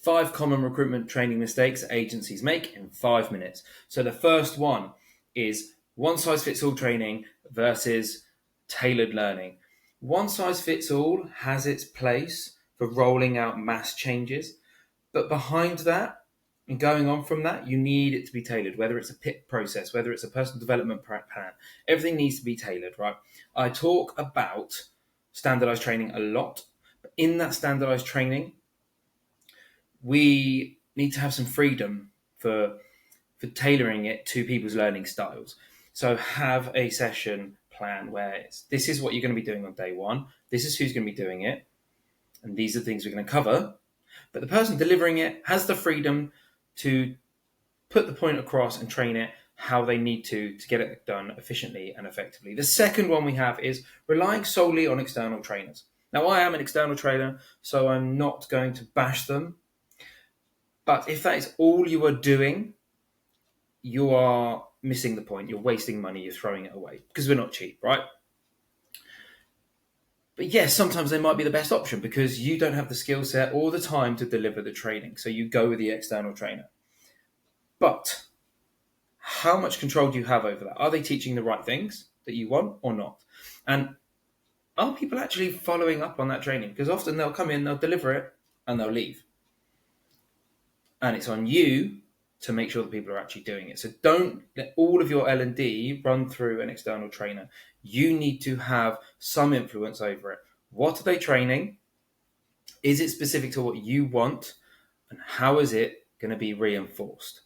5 common recruitment training mistakes that agencies make in 5 minutes. So the first one is one-size-fits-all training versus tailored learning. One-size-fits-all has its place for rolling out mass changes, but behind that and going on from that, you need it to be tailored, whether it's a PIP process, whether it's a personal development plan. Everything needs to be tailored, right? I talk about standardized training a lot, but in that standardized training, we need to have some freedom for tailoring it to people's learning styles. So have a session plan where this is what you're going to be doing on day one, this is who's going to be doing it, and these are the things we're going to cover. But the person delivering it has the freedom to put the point across and train it how they need to get it done efficiently and effectively. The second one we have is relying solely on external trainers. Now, I am an external trainer, so I'm not going to bash them. But if that is all you are doing, you are missing the point. You're wasting money. You're throwing it away because we're not cheap, right? But yes, sometimes they might be the best option because you don't have the skill set or the time to deliver the training. So you go with the external trainer. But how much control do you have over that? Are they teaching the right things that you want or not? And are people actually following up on that training? Because often they'll come in, they'll deliver it, and they'll leave. And it's on you to make sure that people are actually doing it. So don't let all of your L&D run through an external trainer. You need to have some influence over it. What are they training? Is it specific to what you want? And how is it going to be reinforced?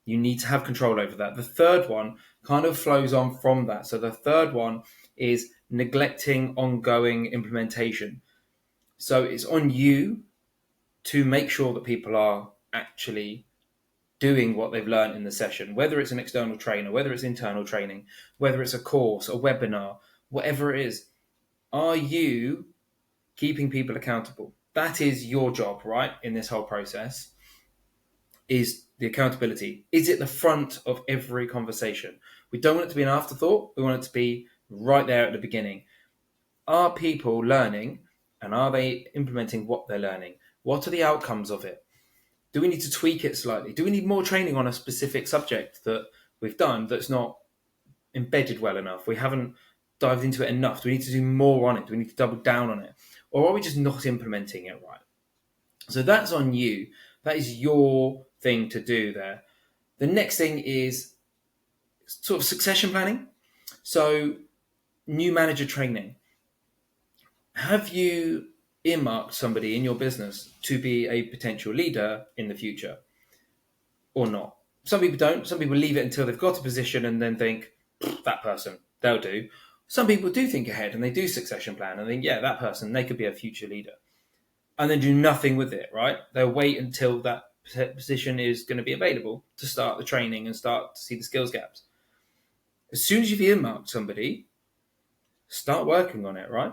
You need to have control over that. The third one kind of flows on from that. So the third one is neglecting ongoing implementation. So it's on you to make sure that people are actually doing what they've learned in the session, whether it's an external trainer, whether it's internal training, whether it's a course, a webinar, whatever it is. Are you keeping people accountable? That is your job, right, in this whole process, is the accountability. Is it the front of every conversation? We don't want it to be an afterthought. We want it to be right there at the beginning. Are people learning, and are they implementing what they're learning? What are the outcomes of it? Do we need to tweak it slightly? Do we need more training on a specific subject that we've done that's not embedded well enough? We haven't dived into it enough. Do we need to do more on it? Do we need to double down on it? Or are we just not implementing it right? So that's on you. That is your thing to do there. The next thing is sort of succession planning. So new manager training. Have you earmarked somebody in your business to be a potential leader in the future or not? Some people don't. Some people leave it until they've got a position and then think, that person, they'll do. Some people do think ahead and they do succession plan and think, yeah, that person, they could be a future leader. And then do nothing with it, right? They'll wait until that position is going to be available to start the training and start to see the skills gaps. As soon as you've earmarked somebody, start working on it, right?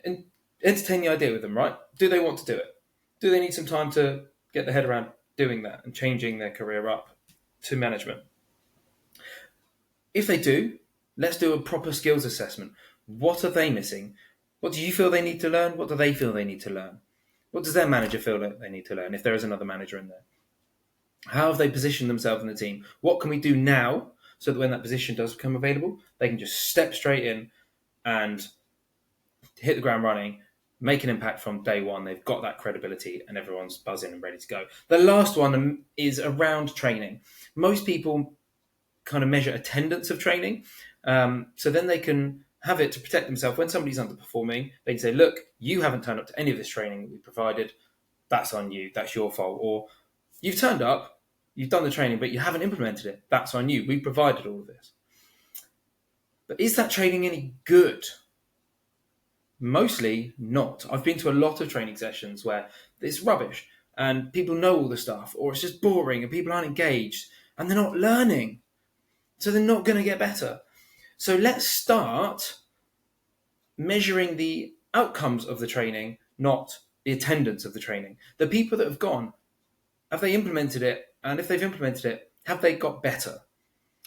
And entertain the idea with them, right? Do they want to do it? Do they need some time to get their head around doing that and changing their career up to management? If they do, let's do a proper skills assessment. What are they missing? What do you feel they need to learn? What do they feel they need to learn? What does their manager feel that they need to learn if there is another manager in there? How have they positioned themselves in the team? What can we do now so that when that position does become available, they can just step straight in and hit the ground running, make an impact from day one. They've got that credibility and everyone's buzzing and ready to go. The last one is around training. Most people kind of measure attendance of training. So then they can have it to protect themselves. When somebody's underperforming, they can say, look, you haven't turned up to any of this training that we provided. That's on you. That's your fault. Or you've turned up, you've done the training, but you haven't implemented it. That's on you. We provided all of this. But is that training any good? Mostly not. I've been to a lot of training sessions where it's rubbish and people know all the stuff, or it's just boring and people aren't engaged and they're not learning. So they're not going to get better. So let's start measuring the outcomes of the training, not the attendance of the training. The people that have gone, have they implemented it? And if they've implemented it, have they got better?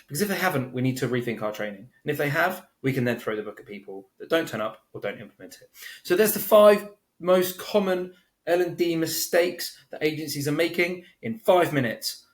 Because if they haven't, we need to rethink our training. And if they have, we can then throw the book at people that don't turn up or don't implement it. So there's the 5 most common L&D mistakes that agencies are making in 5 minutes.